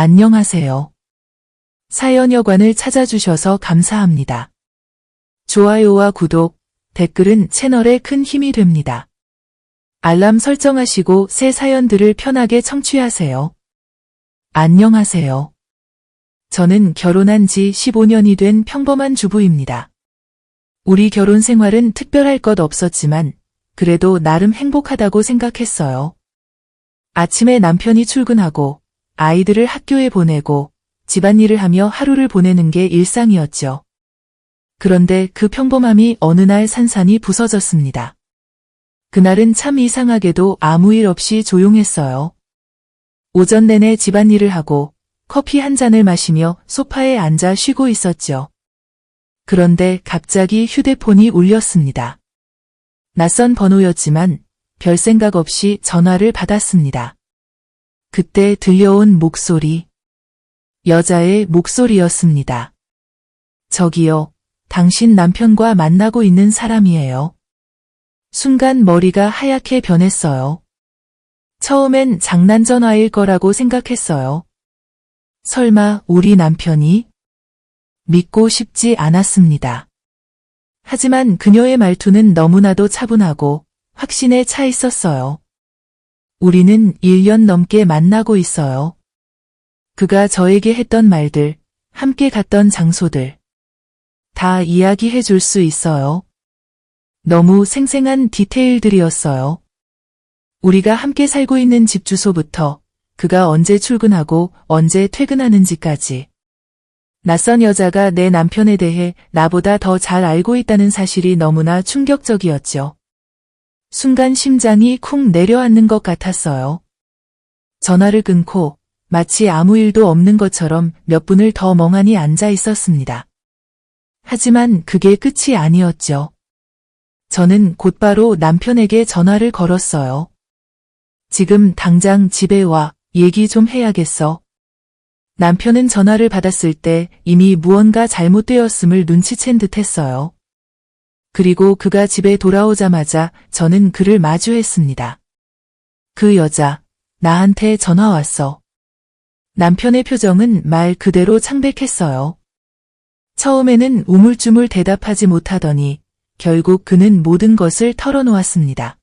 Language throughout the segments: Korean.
안녕하세요. 사연여관을 찾아주셔서 감사합니다. 좋아요와 구독, 댓글은 채널에 큰 힘이 됩니다. 알람 설정하시고 새 사연들을 편하게 청취하세요. 안녕하세요. 저는 결혼한 지 15년이 된 평범한 주부입니다. 우리 결혼 생활은 특별할 것 없었지만 그래도 나름 행복하다고 생각했어요. 아침에 남편이 출근하고 아이들을 학교에 보내고 집안일을 하며 하루를 보내는 게 일상이었죠. 그런데 그 평범함이 어느 날 산산이 부서졌습니다. 그날은 참 이상하게도 아무 일 없이 조용했어요. 오전 내내 집안일을 하고 커피 한 잔을 마시며 소파에 앉아 쉬고 있었죠. 그런데 갑자기 휴대폰이 울렸습니다. 낯선 번호였지만 별 생각 없이 전화를 받았습니다. 그때 들려온 목소리. 여자의 목소리였습니다. 저기요, 당신 남편과 만나고 있는 사람이에요. 순간 머리가 하얗게 변했어요. 처음엔 장난 전화일 거라고 생각했어요. 설마 우리 남편이? 믿고 싶지 않았습니다. 하지만 그녀의 말투는 너무나도 차분하고 확신에 차 있었어요. 우리는 1년 넘게 만나고 있어요. 그가 저에게 했던 말들, 함께 갔던 장소들, 다 이야기해 줄 수 있어요. 너무 생생한 디테일들이었어요. 우리가 함께 살고 있는 집 주소부터 그가 언제 출근하고 언제 퇴근하는지까지. 낯선 여자가 내 남편에 대해 나보다 더 잘 알고 있다는 사실이 너무나 충격적이었죠. 순간 심장이 쿵 내려앉는 것 같았어요. 전화를 끊고 마치 아무 일도 없는 것처럼 몇 분을 더 멍하니 앉아 있었습니다. 하지만 그게 끝이 아니었죠. 저는 곧바로 남편에게 전화를 걸었어요. 지금 당장 집에 와, 얘기 좀 해야겠어. 남편은 전화를 받았을 때 이미 무언가 잘못되었음을 눈치챈 듯했어요. 그리고 그가 집에 돌아오자마자 저는 그를 마주했습니다. 그 여자, 나한테 전화 왔어. 남편의 표정은 말 그대로 창백했어요. 처음에는 우물쭈물 대답하지 못하더니 결국 그는 모든 것을 털어놓았습니다.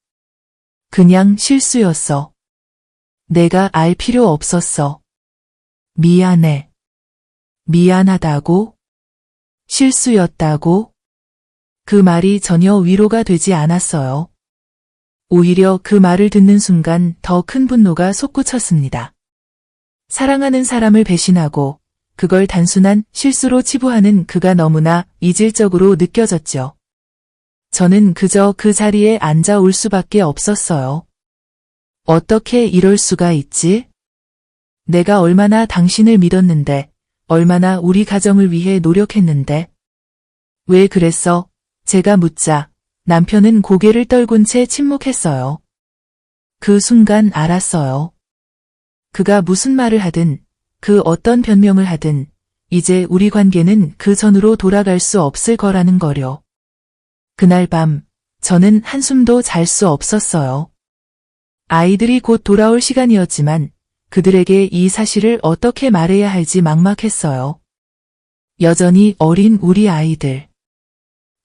그냥 실수였어. 내가 알 필요 없었어. 미안해. 미안하다고? 실수였다고? 그 말이 전혀 위로가 되지 않았어요. 오히려 그 말을 듣는 순간 더 큰 분노가 솟구쳤습니다. 사랑하는 사람을 배신하고 그걸 단순한 실수로 치부하는 그가 너무나 이질적으로 느껴졌죠. 저는 그저 그 자리에 앉아 울 수밖에 없었어요. 어떻게 이럴 수가 있지? 내가 얼마나 당신을 믿었는데, 얼마나 우리 가정을 위해 노력했는데. 왜 그랬어? 제가 묻자 남편은 고개를 떨군 채 침묵했어요. 그 순간 알았어요. 그가 무슨 말을 하든, 그 어떤 변명을 하든, 이제 우리 관계는 그 전으로 돌아갈 수 없을 거라는 거려. 그날 밤, 저는 한숨도 잘 수 없었어요. 아이들이 곧 돌아올 시간이었지만, 그들에게 이 사실을 어떻게 말해야 할지 막막했어요. 여전히 어린 우리 아이들.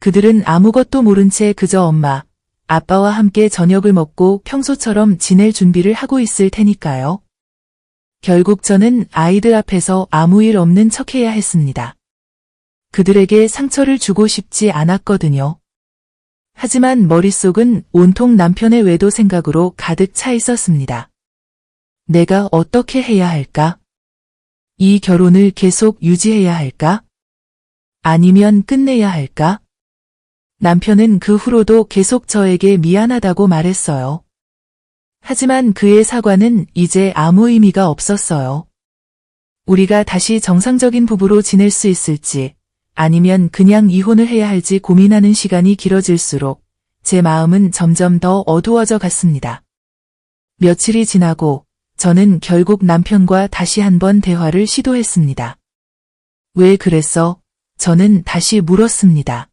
그들은 아무것도 모른 채 그저 엄마, 아빠와 함께 저녁을 먹고 평소처럼 지낼 준비를 하고 있을 테니까요. 결국 저는 아이들 앞에서 아무 일 없는 척해야 했습니다. 그들에게 상처를 주고 싶지 않았거든요. 하지만 머릿속은 온통 남편의 외도 생각으로 가득 차 있었습니다. 내가 어떻게 해야 할까? 이 결혼을 계속 유지해야 할까? 아니면 끝내야 할까? 남편은 그 후로도 계속 저에게 미안하다고 말했어요. 하지만 그의 사과는 이제 아무 의미가 없었어요. 우리가 다시 정상적인 부부로 지낼 수 있을지, 아니면 그냥 이혼을 해야 할지 고민하는 시간이 길어질수록 제 마음은 점점 더 어두워져 갔습니다. 며칠이 지나고 저는 결국 남편과 다시 한번 대화를 시도했습니다. 왜 그랬어? 저는 다시 물었습니다.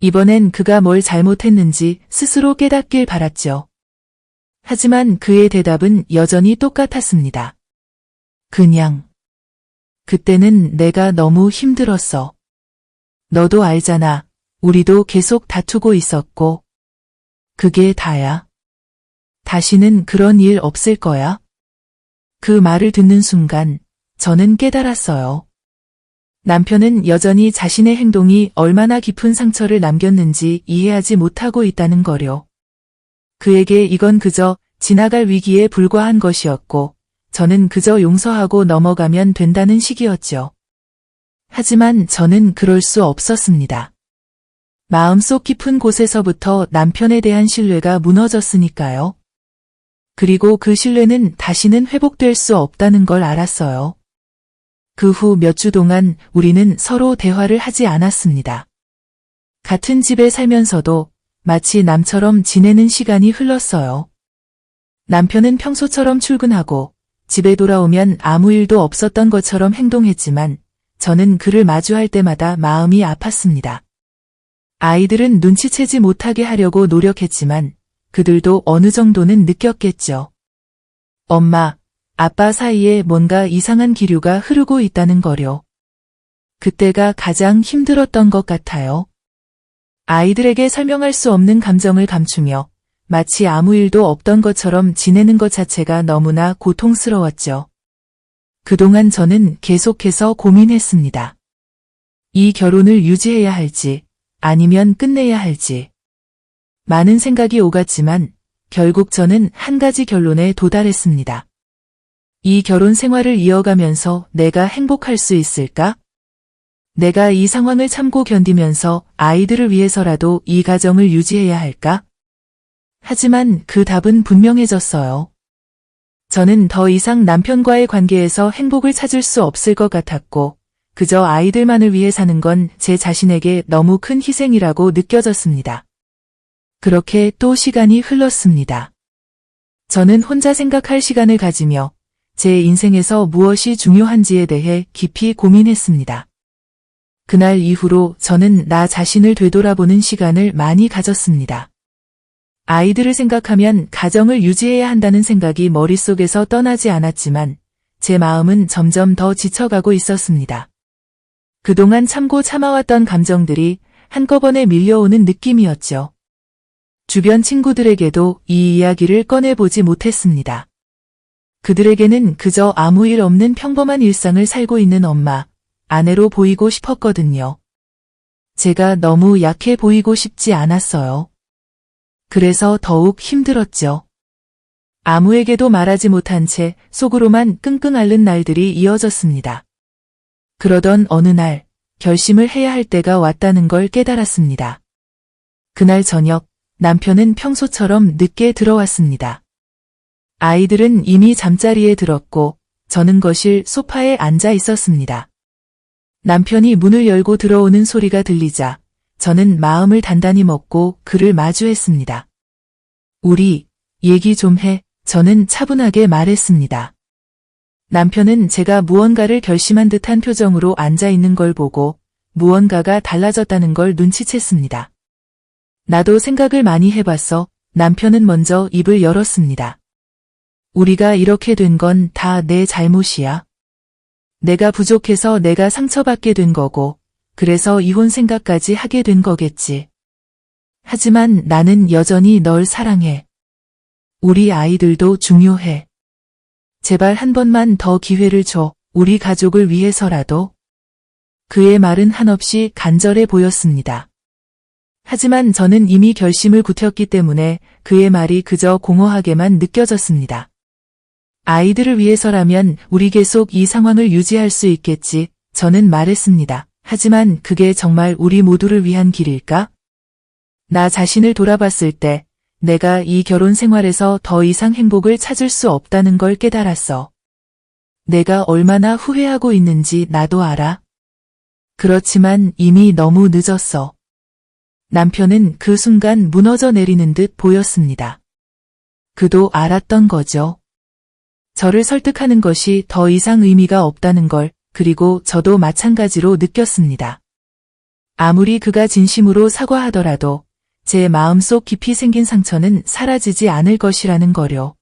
이번엔 그가 뭘 잘못했는지 스스로 깨닫길 바랐죠. 하지만 그의 대답은 여전히 똑같았습니다. 그냥. 그때는 내가 너무 힘들었어. 너도 알잖아. 우리도 계속 다투고 있었고. 그게 다야. 다시는 그런 일 없을 거야. 그 말을 듣는 순간 저는 깨달았어요. 남편은 여전히 자신의 행동이 얼마나 깊은 상처를 남겼는지 이해하지 못하고 있다는 거려. 그에게 이건 그저 지나갈 위기에 불과한 것이었고, 저는 그저 용서하고 넘어가면 된다는 식이었죠. 하지만 저는 그럴 수 없었습니다. 마음속 깊은 곳에서부터 남편에 대한 신뢰가 무너졌으니까요. 그리고 그 신뢰는 다시는 회복될 수 없다는 걸 알았어요. 그 후 몇 주 동안 우리는 서로 대화를 하지 않았습니다. 같은 집에 살면서도 마치 남처럼 지내는 시간이 흘렀어요. 남편은 평소처럼 출근하고 집에 돌아오면 아무 일도 없었던 것처럼 행동했지만 저는 그를 마주할 때마다 마음이 아팠습니다. 아이들은 눈치채지 못하게 하려고 노력했지만 그들도 어느 정도는 느꼈겠죠. 엄마, 아빠 사이에 뭔가 이상한 기류가 흐르고 있다는 거려. 그때가 가장 힘들었던 것 같아요. 아이들에게 설명할 수 없는 감정을 감추며 마치 아무 일도 없던 것처럼 지내는 것 자체가 너무나 고통스러웠죠. 그동안 저는 계속해서 고민했습니다. 이 결혼을 유지해야 할지 아니면 끝내야 할지. 많은 생각이 오갔지만 결국 저는 한 가지 결론에 도달했습니다. 이 결혼 생활을 이어가면서 내가 행복할 수 있을까? 내가 이 상황을 참고 견디면서 아이들을 위해서라도 이 가정을 유지해야 할까? 하지만 그 답은 분명해졌어요. 저는 더 이상 남편과의 관계에서 행복을 찾을 수 없을 것 같았고, 그저 아이들만을 위해 사는 건 제 자신에게 너무 큰 희생이라고 느껴졌습니다. 그렇게 또 시간이 흘렀습니다. 저는 혼자 생각할 시간을 가지며 제 인생에서 무엇이 중요한지에 대해 깊이 고민했습니다. 그날 이후로 저는 나 자신을 되돌아보는 시간을 많이 가졌습니다. 아이들을 생각하면 가정을 유지해야 한다는 생각이 머릿속에서 떠나지 않았지만 제 마음은 점점 더 지쳐가고 있었습니다. 그동안 참고 참아왔던 감정들이 한꺼번에 밀려오는 느낌이었죠. 주변 친구들에게도 이 이야기를 꺼내보지 못했습니다. 그들에게는 그저 아무 일 없는 평범한 일상을 살고 있는 엄마, 아내로 보이고 싶었거든요. 제가 너무 약해 보이고 싶지 않았어요. 그래서 더욱 힘들었죠. 아무에게도 말하지 못한 채 속으로만 끙끙 앓는 날들이 이어졌습니다. 그러던 어느 날 결심을 해야 할 때가 왔다는 걸 깨달았습니다. 그날 저녁 남편은 평소처럼 늦게 들어왔습니다. 아이들은 이미 잠자리에 들었고 저는 거실 소파에 앉아 있었습니다. 남편이 문을 열고 들어오는 소리가 들리자 저는 마음을 단단히 먹고 그를 마주했습니다. 우리 얘기 좀 해. 저는 차분하게 말했습니다. 남편은 제가 무언가를 결심한 듯한 표정으로 앉아 있는 걸 보고 무언가가 달라졌다는 걸 눈치챘습니다. 나도 생각을 많이 해봤어. 남편은 먼저 입을 열었습니다. 우리가 이렇게 된 건 다 내 잘못이야. 내가 부족해서 내가 상처받게 된 거고, 그래서 이혼 생각까지 하게 된 거겠지. 하지만 나는 여전히 널 사랑해. 우리 아이들도 중요해. 제발 한 번만 더 기회를 줘. 우리 가족을 위해서라도. 그의 말은 한없이 간절해 보였습니다. 하지만 저는 이미 결심을 굳혔기 때문에 그의 말이 그저 공허하게만 느껴졌습니다. 아이들을 위해서라면 우리 계속 이 상황을 유지할 수 있겠지. 저는 말했습니다. 하지만 그게 정말 우리 모두를 위한 길일까? 나 자신을 돌아봤을 때 내가 이 결혼 생활에서 더 이상 행복을 찾을 수 없다는 걸 깨달았어. 내가 얼마나 후회하고 있는지 나도 알아. 그렇지만 이미 너무 늦었어. 남편은 그 순간 무너져 내리는 듯 보였습니다. 그도 알았던 거죠. 저를 설득하는 것이 더 이상 의미가 없다는 걸, 그리고 저도 마찬가지로 느꼈습니다. 아무리 그가 진심으로 사과하더라도 제 마음속 깊이 생긴 상처는 사라지지 않을 것이라는 거요.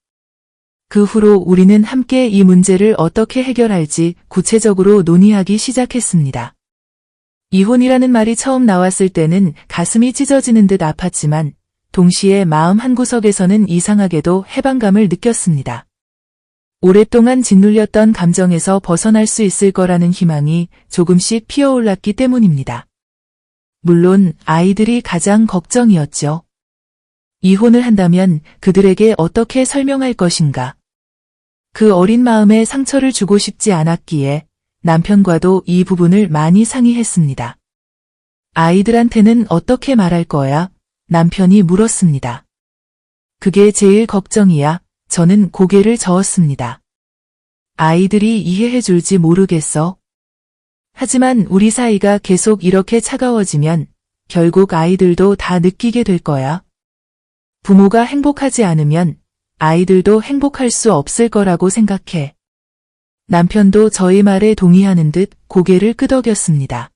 그 후로 우리는 함께 이 문제를 어떻게 해결할지 구체적으로 논의하기 시작했습니다. 이혼이라는 말이 처음 나왔을 때는 가슴이 찢어지는 듯 아팠지만 동시에 마음 한구석에서는 이상하게도 해방감을 느꼈습니다. 오랫동안 짓눌렸던 감정에서 벗어날 수 있을 거라는 희망이 조금씩 피어올랐기 때문입니다. 물론 아이들이 가장 걱정이었죠. 이혼을 한다면 그들에게 어떻게 설명할 것인가. 그 어린 마음에 상처를 주고 싶지 않았기에 남편과도 이 부분을 많이 상의했습니다. 아이들한테는 어떻게 말할 거야? 남편이 물었습니다. 그게 제일 걱정이야. 저는 고개를 저었습니다. 아이들이 이해해 줄지 모르겠어. 하지만 우리 사이가 계속 이렇게 차가워지면 결국 아이들도 다 느끼게 될 거야. 부모가 행복하지 않으면 아이들도 행복할 수 없을 거라고 생각해. 남편도 저의 말에 동의하는 듯 고개를 끄덕였습니다.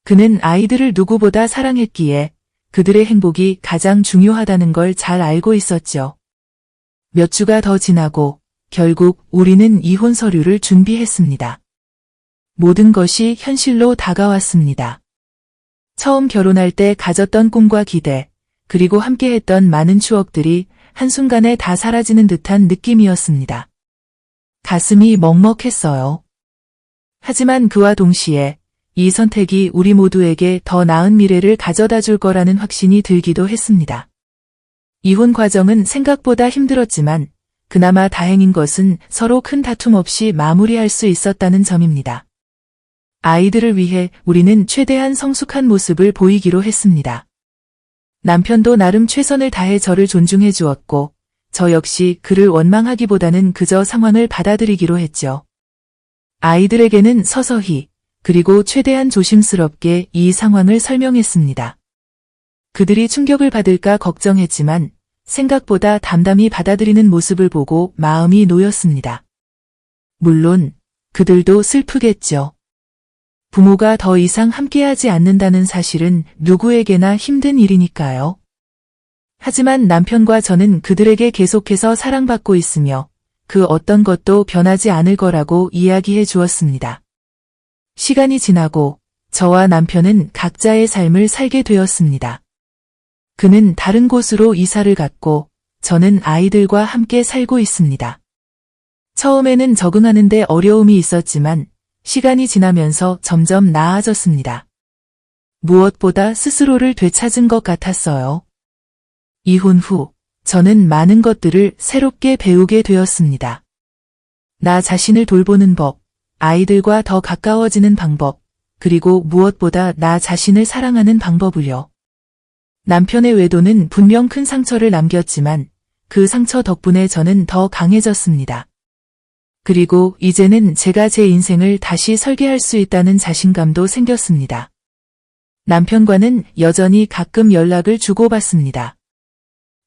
그는 아이들을 누구보다 사랑했기에 그들의 행복이 가장 중요하다는 걸 잘 알고 있었죠. 몇 주가 더 지나고 결국 우리는 이혼 서류를 준비했습니다. 모든 것이 현실로 다가왔습니다. 처음 결혼할 때 가졌던 꿈과 기대, 그리고 함께했던 많은 추억들이 한순간에 다 사라지는 듯한 느낌이었습니다. 가슴이 먹먹했어요. 하지만 그와 동시에 이 선택이 우리 모두에게 더 나은 미래를 가져다 줄 거라는 확신이 들기도 했습니다. 이혼 과정은 생각보다 힘들었지만 그나마 다행인 것은 서로 큰 다툼 없이 마무리할 수 있었다는 점입니다. 아이들을 위해 우리는 최대한 성숙한 모습을 보이기로 했습니다. 남편도 나름 최선을 다해 저를 존중해 주었고 저 역시 그를 원망하기보다는 그저 상황을 받아들이기로 했죠. 아이들에게는 서서히 그리고 최대한 조심스럽게 이 상황을 설명했습니다. 그들이 충격을 받을까 걱정했지만 생각보다 담담히 받아들이는 모습을 보고 마음이 놓였습니다. 물론 그들도 슬프겠죠. 부모가 더 이상 함께하지 않는다는 사실은 누구에게나 힘든 일이니까요. 하지만 남편과 저는 그들에게 계속해서 사랑받고 있으며 그 어떤 것도 변하지 않을 거라고 이야기해 주었습니다. 시간이 지나고 저와 남편은 각자의 삶을 살게 되었습니다. 그는 다른 곳으로 이사를 갔고 저는 아이들과 함께 살고 있습니다. 처음에는 적응하는 데 어려움이 있었지만 시간이 지나면서 점점 나아졌습니다. 무엇보다 스스로를 되찾은 것 같았어요. 이혼 후 저는 많은 것들을 새롭게 배우게 되었습니다. 나 자신을 돌보는 법, 아이들과 더 가까워지는 방법, 그리고 무엇보다 나 자신을 사랑하는 방법을요. 남편의 외도는 분명 큰 상처를 남겼지만 그 상처 덕분에 저는 더 강해졌습니다. 그리고 이제는 제가 제 인생을 다시 설계할 수 있다는 자신감도 생겼습니다. 남편과는 여전히 가끔 연락을 주고받습니다.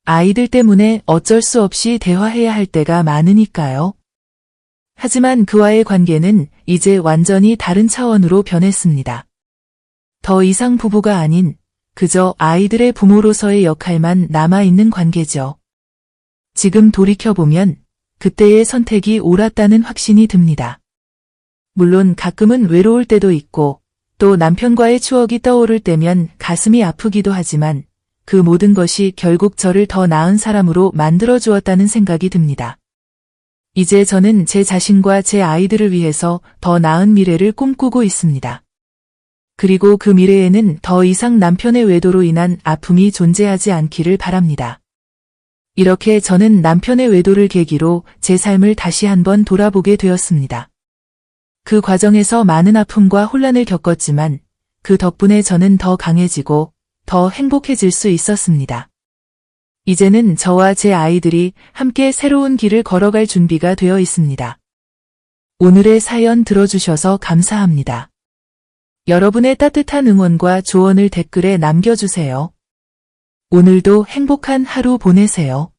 아이들 때문에 어쩔 수 없이 대화해야 할 때가 많으니까요. 하지만 그와의 관계는 이제 완전히 다른 차원으로 변했습니다. 더 이상 부부가 아닌 그저 아이들의 부모로서의 역할만 남아있는 관계죠. 지금 돌이켜보면 그때의 선택이 옳았다는 확신이 듭니다. 물론 가끔은 외로울 때도 있고 또 남편과의 추억이 떠오를 때면 가슴이 아프기도 하지만 그 모든 것이 결국 저를 더 나은 사람으로 만들어 주었다는 생각이 듭니다. 이제 저는 제 자신과 제 아이들을 위해서 더 나은 미래를 꿈꾸고 있습니다. 그리고 그 미래에는 더 이상 남편의 외도로 인한 아픔이 존재하지 않기를 바랍니다. 이렇게 저는 남편의 외도를 계기로 제 삶을 다시 한번 돌아보게 되었습니다. 그 과정에서 많은 아픔과 혼란을 겪었지만 그 덕분에 저는 더 강해지고 더 행복해질 수 있었습니다. 이제는 저와 제 아이들이 함께 새로운 길을 걸어갈 준비가 되어 있습니다. 오늘의 사연 들어주셔서 감사합니다. 여러분의 따뜻한 응원과 조언을 댓글에 남겨주세요. 오늘도 행복한 하루 보내세요.